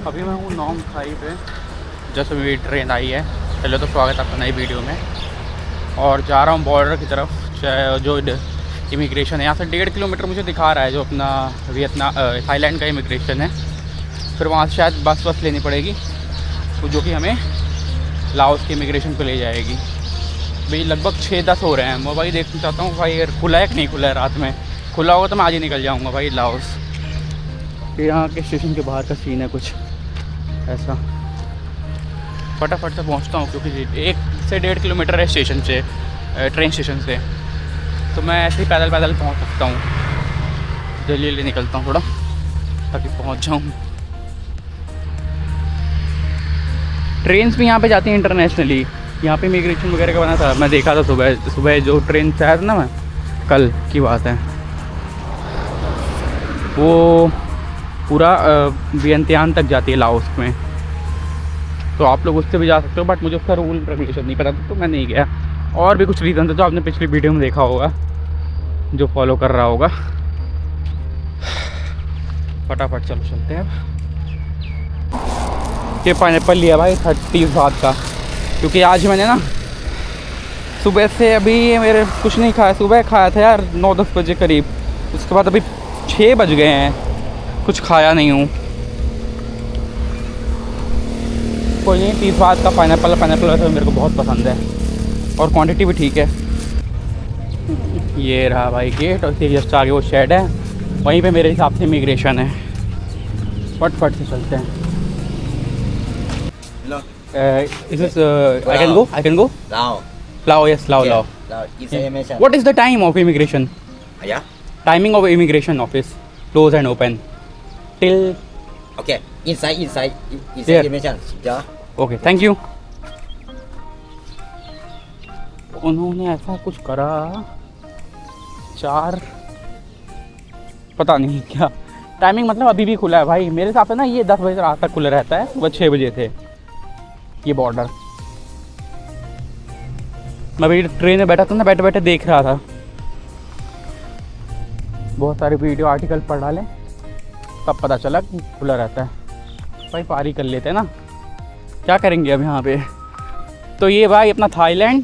अभी मैं हूँ नॉन्ग खाई पे, जैसे मेरी ट्रेन आई है। पहले तो स्वागत है आपका नई वीडियो में। और जा रहा हूँ बॉर्डर की तरफ, जो इमिग्रेशन है यहाँ से 1.5 किलोमीटर मुझे दिखा रहा है, जो अपना थाईलैंड का इमिग्रेशन है। फिर वहाँ से शायद बस लेनी पड़ेगी, तो जो कि हमें लाओस के इमिग्रेशन पे ले जाएगी। भाई लगभग 6-10 हो रहे हैं। मैं भाई देखना चाहता हूँ भाई यार खुला है कि नहीं खुला है। रात में खुला होगा तो मैं आज ही निकल जाऊँगा भाई लाओस। यहाँ के स्टेशन के बाहर का सीन है कुछ ऐसा। फटाफट से पहुँचता हूँ क्योंकि 1 से 1.5 किलोमीटर है स्टेशन से, ट्रेन स्टेशन से। तो मैं ऐसे ही पैदल पहुँच सकता हूँ। जल्दी निकलता हूँ थोड़ा ताकि पहुँच जाऊँ। ट्रेन्स भी यहाँ पे जाती हैं इंटरनेशनली। यहाँ पे इमिग्रेशन वगैरह का बना था, मैं देखा था सुबह जो ट्रेन से आया था ना, मैं कल की बात है, वो पूरा वियंतियान तक जाती है लाओस में। तो आप लोग उससे भी जा सकते हो, बट मुझे उसका रूल रेगुलेशन नहीं पता था तो मैं नहीं गया। और भी कुछ रीज़न थे जो आपने पिछली वीडियो में देखा होगा, जो फॉलो कर रहा होगा। फटाफट चलते हैं। ये पाइनएप्पल लिया भाई 30 बात का, क्योंकि आज मैंने ना सुबह से अभी मेरे कुछ नहीं खाया। सुबह खाया था यार 9-10 बजे करीब, उसके बाद अभी 6 बज गए हैं, कुछ खाया नहीं हूँ। कोई नहीं, 30 बात का पाइनएप्पल वैसे मेरे को बहुत पसंद है और क्वांटिटी भी ठीक है। ये रहा भाई गेट, और इसके जस्ट आगे वो शेड है, वहीं पे मेरे हिसाब से इमिग्रेशन है। फट से चलते हैं। Is this I can go? Lao, yes, Lao. It's immigration. What is the time of immigration? Yeah. Timing of immigration office, close and open till. Okay. Inside Here. immigration. Yeah. Okay, thank you. उन्होंने ऐसा कुछ करा 4, पता नहीं क्या timing, मतलब अभी भी खुला है भाई मेरे हिसाब से ना। ये 10 बजे रात तक खुला रहता है, सुबह 6 बजे थे ये बॉर्डर। मैं भी ट्रेन में बैठा था ना, बैठे देख रहा था, बहुत सारे वीडियो आर्टिकल पढ़ डाले, तब पता चला कि खुला रहता है। भाई पारी कर लेते हैं ना, क्या करेंगे अब यहाँ पे। तो ये भाई अपना थाईलैंड,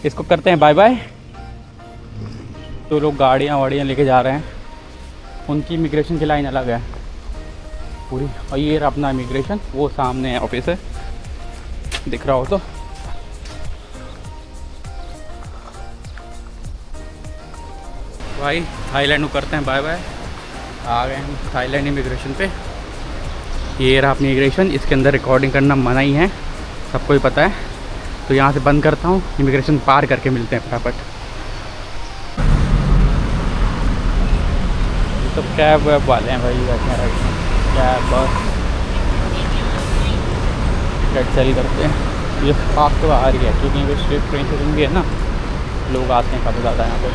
इसको करते हैं बाय बाय। तो लोग गाड़ियाँ लेके जा रहे हैं, उनकी इमिग्रेशन की लाइन अलग है पूरी। और ये अपना इमिग्रेशन, वो सामने ऑफिस है, दिख रहा हो तो। भाई थाईलैंड को करते हैं बाय बाय। आ गए हम थाईलैंड इमिग्रेशन पे। ये रहा अपनी इमिग्रेशन, इसके अंदर रिकॉर्डिंग करना मना ही है, सबको ही पता है। तो यहाँ से बंद करता हूँ, इमिग्रेशन पार करके मिलते हैं फटाफट। तो कैब वैब वाले हैं भाई, कैब बस टिकट सेल करते हैं। ये पास तो बाहर ही है, क्योंकि ये स्ट्रेट ट्रेन स्टेशन भी है ना, लोग आते हैं काफ़ी ज़्यादा यहाँ पर।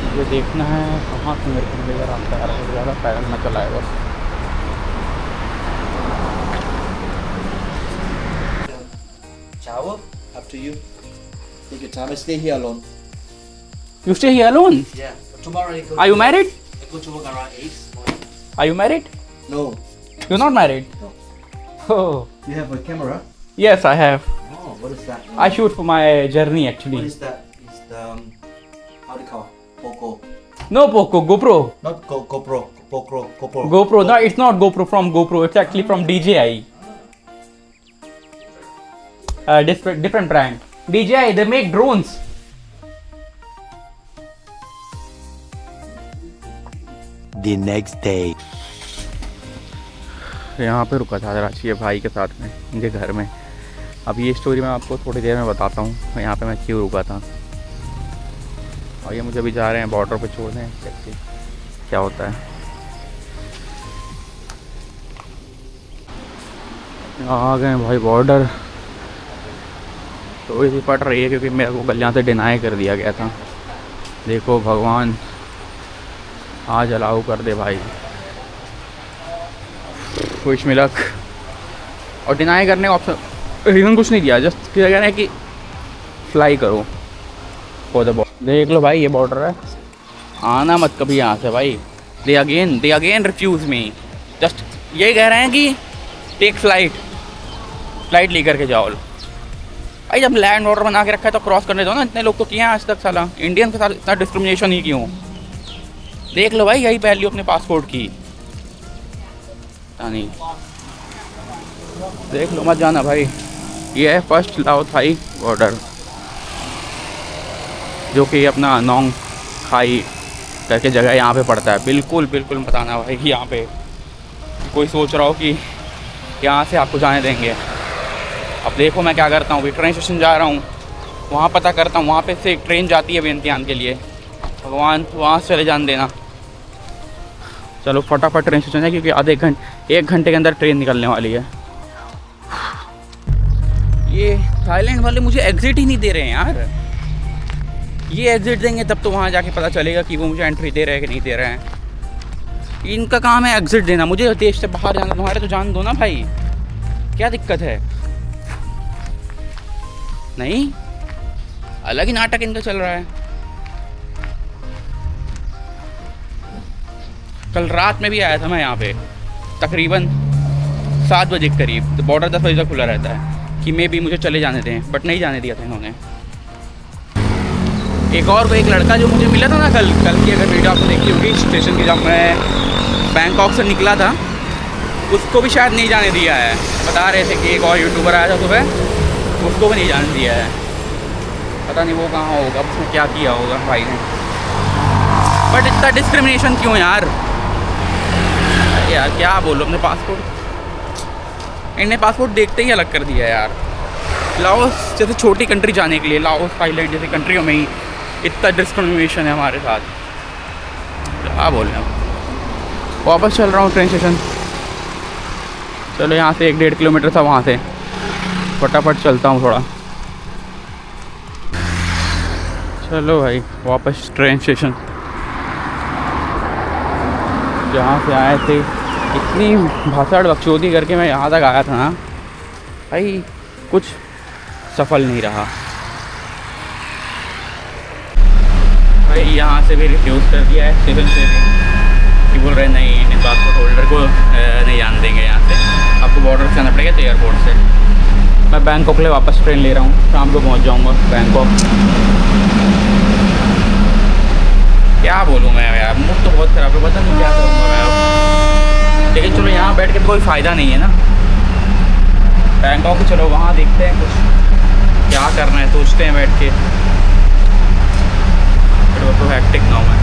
मुझे देखना है कहाँ से मेरे को मिलेगा रास्ता, आ रहा है ज़्यादा पैदल में चला है बस। Shower, up to you. Take your time. I stay here alone. You stay here alone? Yeah. Tomorrow I go. Are you married? I go to work around 8 morning. Are you married? No. You're not married? No. Oh. You have a camera? Yes, I have. Oh, what is that? I shoot for my journey What actually. is that? It's the how do you call? Poco. No Poco, GoPro. Not GoPro. GoPro. GoPro. No, it's not GoPro from GoPro. It's actually from DJI. Different brand. DJI. They make drones. The next day. यहाँ पे रुका था रांची भाई के साथ में, उनके घर में। अब ये स्टोरी मैं आपको थोड़ी देर में बताता हूँ, यहाँ पे मैं क्यों रुका था। और ये मुझे अभी जा रहे हैं बॉर्डर पे छोड़ने, देखिए क्या होता है। आ गए भाई बॉर्डर। तो इसी पट रही है क्योंकि मेरे को कल यहाँ से डिनाई कर दिया गया था। देखो भगवान आज अलाउ कर दे भाई, विश मी लक। और डिनाई करने का ऑप्शन रीज़न कुछ नहीं दिया, जस्ट क्या कह रहे हैं कि फ्लाई करो फॉर द बॉर्डर। देख लो भाई ये बॉर्डर है, आना मत कभी यहाँ से भाई, they again refuse me. Just यही कह रहे हैं कि टेक फ्लाइट लेकर के जाओ। भाई जब लैंड ऑर्डर बना के रखा है तो क्रॉस करने दो ना। इतने लोग तो किए हैं आज तक साला, इंडियन के साथ इतना डिस्क्रिमिनेशन ही क्यों? देख लो भाई यही वैल्यू अपने पासपोर्ट की। नहीं देख लो, मत जाना भाई। ये है फर्स्ट लाओ थाई बॉर्डर, जो कि अपना नोंग खाई करके जगह यहाँ पे पड़ता है। बिल्कुल बिल्कुल मत आना भाई यहाँ पे। कोई सोच रहा हो कि यहाँ से आपको जाने देंगे। अब देखो मैं क्या करता हूँ, ट्रेन स्टेशन जा रहा हूँ, वहाँ पता करता हूँ। वहाँ पे से एक ट्रेन जाती है वियंतियान के लिए, भगवान वहाँ से चले जाने देना। चलो फटाफट ट्रेन स्टेशन है, क्योंकि एक घंटे के अंदर ट्रेन निकलने वाली है। ये थाईलैंड वाले मुझे एग्ज़िट ही नहीं दे रहे हैं यार। ये एग्ज़िट देंगे तब तो वहाँ जाके पता चलेगा कि वो मुझे एंट्री दे रहे हैं कि नहीं दे रहे हैं। इनका काम है एग्ज़िट देना। मुझे देश से बाहर जाना, तुम्हारे तो जान दो ना भाई, क्या दिक्कत है? नहीं, अलग ही नाटक इनका चल रहा है। कल रात में भी आया था मैं यहाँ पे तकरीबन 7 बजे के करीब। तो बॉर्डर 10 बजे तक खुला रहता है कि मे भी मुझे चले जाने दें, बट नहीं जाने दिया था इन्होंने। एक लड़का जो मुझे मिला था ना कल की अगर वीडियो आपने देखी होगी स्टेशन की, जब मैं बैंकॉक से निकला था, उसको भी शायद नहीं जाने दिया है। बता रहे थे कि एक और यूट्यूबर आया था सुबह, उसको भी नहीं जाने दिया है। पता नहीं वो कहाँ होगा, उसने क्या किया होगा भाई ने। बट इतना डिस्क्रिमिनेशन क्यों यार? क्या बोलो, अपने पासपोर्ट इनने पासपोर्ट देखते ही अलग कर दिया यार। लाओस जैसे छोटी कंट्री जाने के लिए, लाओस थाईलैंड जैसी कंट्रियों में ही इतना डिस्क्रिमिनेशन है हमारे साथ। क्या बोल रहे हैं। वापस चल रहा हूँ ट्रेन स्टेशन। चलो यहाँ से 1-1.5 किलोमीटर था, वहाँ से फटाफट चलता हूँ थोड़ा। चलो भाई वापस ट्रेन स्टेशन जहाँ से आए थे। इतनी भाषण बकचोदी करके मैं यहाँ तक आया था ना भाई, कुछ सफल नहीं रहा भाई। यहाँ से भी रिफ्यूज़ कर दिया है स्टेशन से भी, कि बोल रहे नहीं, इंडियन पासपोर्ट होल्डर को नहीं जाने देंगे यहाँ से, आपको बॉर्डर से आना पड़ेगा तो एयरपोर्ट से। मैं बैंकॉक के लिए वापस ट्रेन ले रहा हूँ, शाम को पहुँच जाऊँगा बैंकॉक। क्या बोलूँ मैं यार, मूड तो बहुत ख़राब है, पता नहीं क्या करूँगा मैं अब। लेकिन चलो यहाँ बैठ के तो कोई फ़ायदा नहीं है ना। बैंकॉक चलो वहाँ देखते हैं कुछ क्या करना है, सोचते हैं बैठ के। फिर वो तो हैक्टिक ना हो। मैं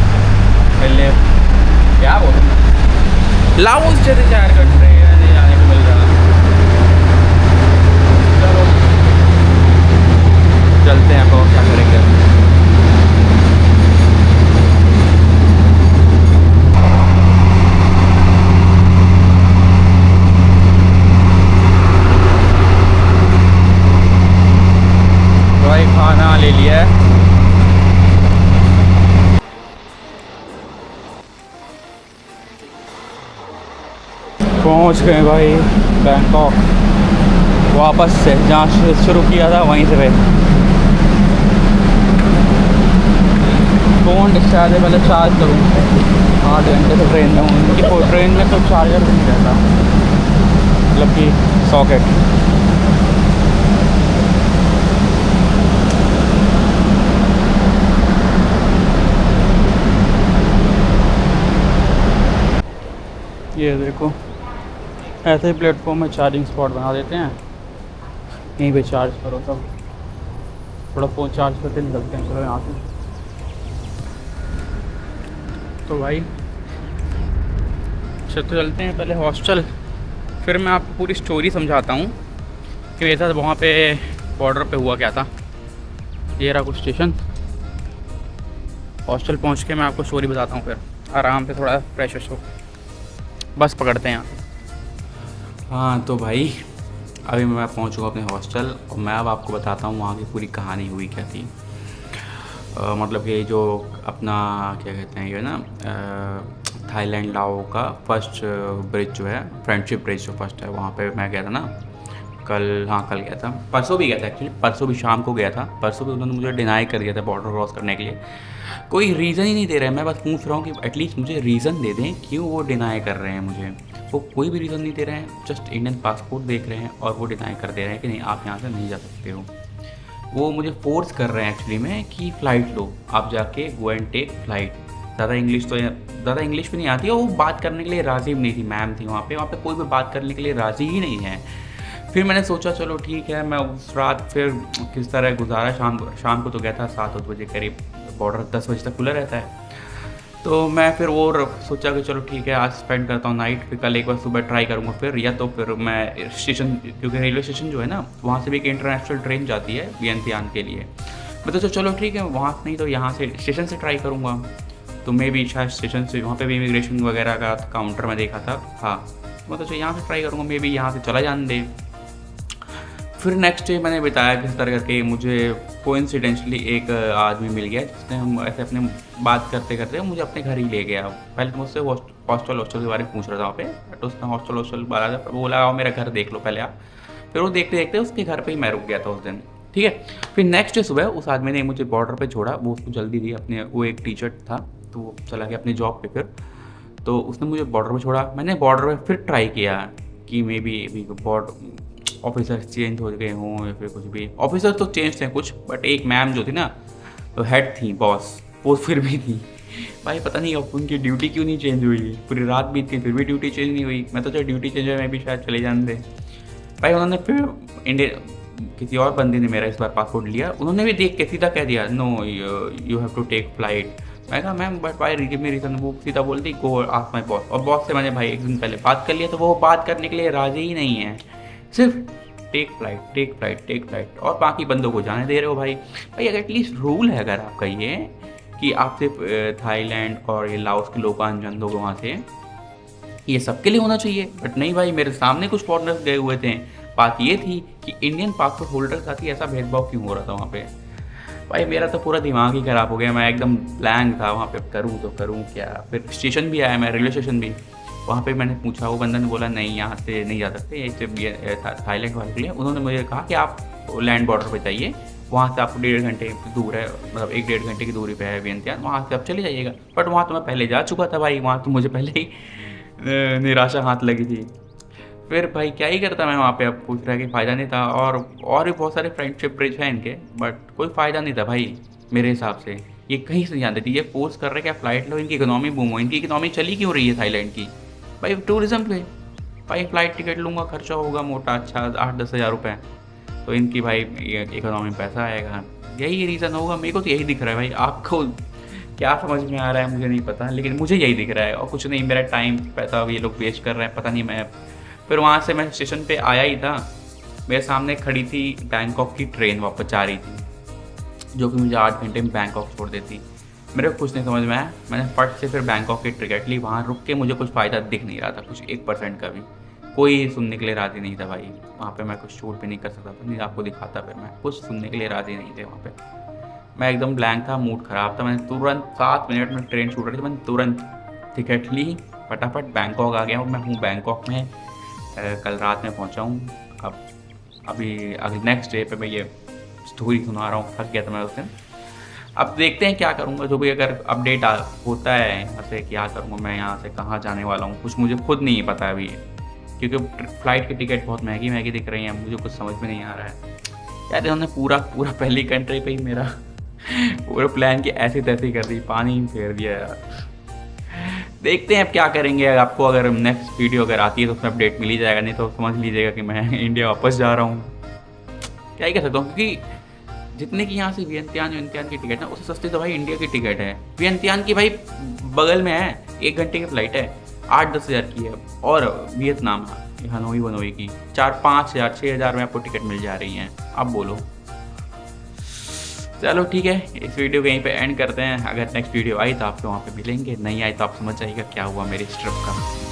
पहले क्या बोलूँ, लाओस जैसे 4 घंटे नहीं जाने को मिल रहा। चलो चलते हैं, अब क्या करेंगे। भाई खाना ले लिया है। पहुंच गए भाई बैंकॉक, वापस से जहाँ शुरू किया था वहीं से। भाई फ़ोन डिस्चार्ज है, पहले चार्ज करूँ। 8 घंटे से ट्रेन में हूँ। उनकी ट्रेन में तो चार्जर भी नहीं रहता, मतलब कि सॉकेट। ये देखो ऐसे ही प्लेटफॉर्म में चार्जिंग स्पॉट बना देते हैं, यहीं पे चार्ज करो। तब थोड़ा फ़ोन चार्ज करके निकलते हैं। चलो यहाँ से तो भाई चलते हैं पहले हॉस्टल, फिर मैं आपको पूरी स्टोरी समझाता हूँ कि मेरे साथ वहाँ पे बॉर्डर पे हुआ क्या था। ये रहा कुछ स्टेशन, हॉस्टल पहुँच के मैं आपको स्टोरी बताता हूँ, फिर आराम से थोड़ा फ्रेश हो। बस पकड़ते हैं यहाँ। हाँ तो भाई अभी मैं पहुँच चुका अपने हॉस्टल, और मैं अब आपको बताता हूँ वहाँ की पूरी कहानी हुई क्या थी। मतलब कि जो अपना क्या कहते हैं ये ना थाईलैंड लाओ का फर्स्ट ब्रिज जो है, फ्रेंडशिप ब्रिज जो फर्स्ट है, वहाँ पे मैं गया था ना कल, हाँ कल गया था, परसों भी गया था एक्चुअली, परसों भी शाम को गया था। परसों भी उन्होंने मुझे डिनाई कर दिया था बॉर्डर क्रॉस करने के लिए। कोई रीज़न ही नहीं दे रहे हैं। मैं बस पूछ रहा हूँ कि एटलीस्ट मुझे रीज़न दे दें क्यों वो डिनाई कर रहे हैं मुझे। वो कोई भी रीज़न नहीं दे रहे हैं, जस्ट इंडियन पासपोर्ट देख रहे हैं और वो डिनाई कर दे रहे हैं कि नहीं आप यहाँ से नहीं जा सकते हो। वो मुझे फोर्स कर रहे हैं एक्चुअली में कि फ़्लाइट लो, आप जाके गो एंड टेक फ़्लाइट। ज़्यादा इंग्लिश भी नहीं आती है, वो बात करने के लिए राज़ी भी नहीं थी। मैम थी वहाँ पे कोई भी बात करने के लिए राज़ी ही नहीं है। फिर मैंने सोचा चलो ठीक है, मैं उस रात फिर किस तरह गुजारा। शाम को तो गया था 7-8 बजे करीब, बॉर्डर 10 बजे तक खुला रहता है। तो मैं फिर वो सोचा कि चलो ठीक है आज स्पेंड करता हूँ नाइट, फिर कल एक बार सुबह ट्राई करूँगा फिर, या तो फिर मैं स्टेशन, क्योंकि रेलवे स्टेशन जो है ना वहाँ से भी एक इंटरनेशनल ट्रेन जाती है वियंतियान के लिए। मैं तो चलो ठीक है वहाँ नहीं तो यहाँ से स्टेशन से ट्राई करूँगा। तो मैं भी शायद स्टेशन से, वहाँ पे भी इमिग्रेशन वगैरह का काउंटर में देखा था, हाँ मैं तो यहाँ से ट्राई करूँगा, मे बी यहाँ से चला जाने दे। फिर नेक्स्ट डे मैंने बताया किस तरह करके मुझे कोइंसिडेंटली एक आदमी मिल गया जिसने हम ऐसे अपने बात करते करते मुझे अपने घर ही ले गया। पहले तो मुझसे हॉस्टल के बारे में पूछ रहा था वहाँ पे, बट उसने हॉस्टल बोला आओ मेरा घर देख लो पहले आप। फिर वो देखते देखते उसके घर पे ही मैं रुक गया था उस दिन, ठीक है। फिर नेक्स्ट डे सुबह उस आदमी ने मुझे बॉर्डर पे छोड़ा, वो उसको जल्दी थी अपने, वो एक टीचर था तो वो चला गया अपनी जॉब पे। फिर तो उसने मुझे बॉर्डर पे छोड़ा, मैंने बॉर्डर पे फिर ट्राई किया कि may be border officer change हो गए हों या फिर कुछ भी। ऑफिसर तो चेंज थे कुछ, बट एक मैम जो थी ना तो हेड थी, बॉस, वो फिर भी थी। भाई पता नहीं अब उनकी ड्यूटी क्यों नहीं चेंज हुई, पूरी रात बीत गई फिर भी ड्यूटी चेंज नहीं हुई। मैं तो चाहे ड्यूटी चेंज हुई मैं भी शायद चले जाने दे। भाई उन्होंने फिर इंडिया किसी और बंदे ने मेरा इस बार पासपोर्ट लिया, उन्होंने भी देख के सीधा कह दिया no you have to take flight. मैं कहा मैम बट बाय रीजन, वो सीधा बोलती गो आस्क माई बॉस। और बॉस से मैंने भाई एक दिन पहले बात कर लिया तो वो बात करने के लिए राजी ही नहीं है, सिर्फ टेक फ्लाइट और बाकी बंदों को जाने दे रहे हो। भाई अगर एटलीस्ट रूल है अगर आपका ये कि आप सिर्फ थाईलैंड और ये लाओस के लोग अनजान लोग वहाँ से, ये सबके लिए होना चाहिए। बट नहीं भाई, मेरे सामने कुछ फॉरनर्स गए हुए थे, बात ये थी कि इंडियन पासपोर्ट होल्डर के साथ ही ऐसा भेदभाव क्यों हो रहा था वहाँ पे। भाई मेरा तो पूरा दिमाग ही ख़राब हो गया, मैं एकदम ब्लैंक था वहाँ पे, करूँ तो करूँ क्या। फिर स्टेशन भी आया मैं, रेलवे स्टेशन भी, वहाँ पे मैंने पूछा, वो बंदा ने बोला नहीं यहाँ से नहीं जा सकते, ये सिर्फ थाईलैंड वाले के लिए। उन्होंने मुझे कहा कि आप लैंड बॉर्डर पे जाइए, वहाँ से आपको 1.5 घंटे दूर है, मतलब 1-1.5 घंटे की दूरी पे है वियंतियान, वहाँ से आप चले जाइएगा। बट वहाँ तो मैं पहले जा चुका था भाई, वहाँ तो मुझे पहले ही निराशा हाथ लगी थी। फिर भाई क्या ही करता मैं वहाँ पे, अब पूछ रहा है कि फ़ायदा नहीं था। और भी बहुत सारे फ्रेंडशिप ब्रिज हैं इनके, बट कोई फ़ायदा नहीं था भाई मेरे हिसाब से। ये कहीं से नहीं जानते थे, ये फोर्स कर रहे हैं कि फ़्लाइट लो, इनकी इकोनॉमी बूम हो। इनकी इकोनॉमी चली क्यों रही है थाईलैंड की भाई? टूरिज़्म पे भाई फ़्लाइट टिकट लूँगा, खर्चा होगा मोटा अच्छा 8-10 हज़ार रुपये, तो इनकी भाई इकोनॉमी में पैसा आएगा, यही रीज़न होगा। मेरे को तो यही दिख रहा है भाई, आपको क्या समझ में आ रहा है मुझे नहीं पता, लेकिन मुझे यही दिख रहा है। और कुछ नहीं, मेरा टाइम पैसा ये लोग वेस्ट कर रहे हैं, पता नहीं। मैं फिर वहाँ से मैं स्टेशन पे आया ही था, मेरे सामने खड़ी थी बैंकॉक की ट्रेन वापस जा रही थी, जो कि मुझे 8 घंटे में बैंकॉक छोड़ देती। मेरे को कुछ नहीं समझ में आया, मैंने फट से फिर बैंकॉक की टिकट ली। वहाँ रुक के मुझे कुछ फ़ायदा दिख नहीं रहा था, कुछ 1% का भी, कोई सुनने के लिए राज़ी नहीं था भाई। वहाँ पे मैं कुछ शूट भी नहीं कर सकता था, नहीं आपको दिखाता, फिर मैं कुछ सुनने के लिए राज़ी नहीं थे वहाँ पे। मैं एकदम ब्लैंक था, मूड ख़राब था। मैंने तुरंत 7 मिनट में ट्रेन छूट रही थी, मैंने तुरंत टिकट ली, फटाफट बैंकॉक आ गया हूँ। मैं हूँ बैंकॉक में, कल रात में पहुँचा हूँ। अब अभी अगले नेक्स्ट डे पे मैं ये स्टोरी सुना रहा हूँ, थक गया था मैं उस दिन। अब देखते हैं क्या करूँगा, जो भी अगर अपडेट होता है यहाँ से, क्या करूँगा मैं, यहाँ से कहाँ जाने वाला हूँ, कुछ मुझे खुद नहीं पता अभी, क्योंकि फ़्लाइट की टिकट बहुत महंगी दिख रही हैं, मुझे कुछ समझ में नहीं आ रहा है यार। इन्होंने पूरा पहली कंट्री पे ही मेरा पूरा प्लान की ऐसी तैसी कर दी, पानी फेर दिया यार। देखते हैं अब क्या करेंगे। आपको अगर नेक्स्ट वीडियो अगर आती है तो उसमें अपडेट मिल ही जाएगा, नहीं तो समझ लीजिएगा कि मैं इंडिया वापस जा रहा हूँ। क्या ही कह सकता हूँ, क्योंकि जितने की यहाँ से वियंतियान की टिकट है उससे सस्ती तो भाई इंडिया की टिकट है। वियंतियान की भाई बगल में है, 1 घंटे की फ़्लाइट है, 8-10 हज़ार की है। और वियतनाम हनोई की 4-5 हज़ार 6 हज़ार में आपको टिकट मिल जा रही हैं। अब बोलो, चलो ठीक है, इस वीडियो को यहीं पे एंड करते हैं। अगर नेक्स्ट वीडियो आई तो आपको वहाँ पे मिलेंगे, नहीं आई तो आप समझ जाइएगा क्या हुआ मेरी इस ट्रिप का।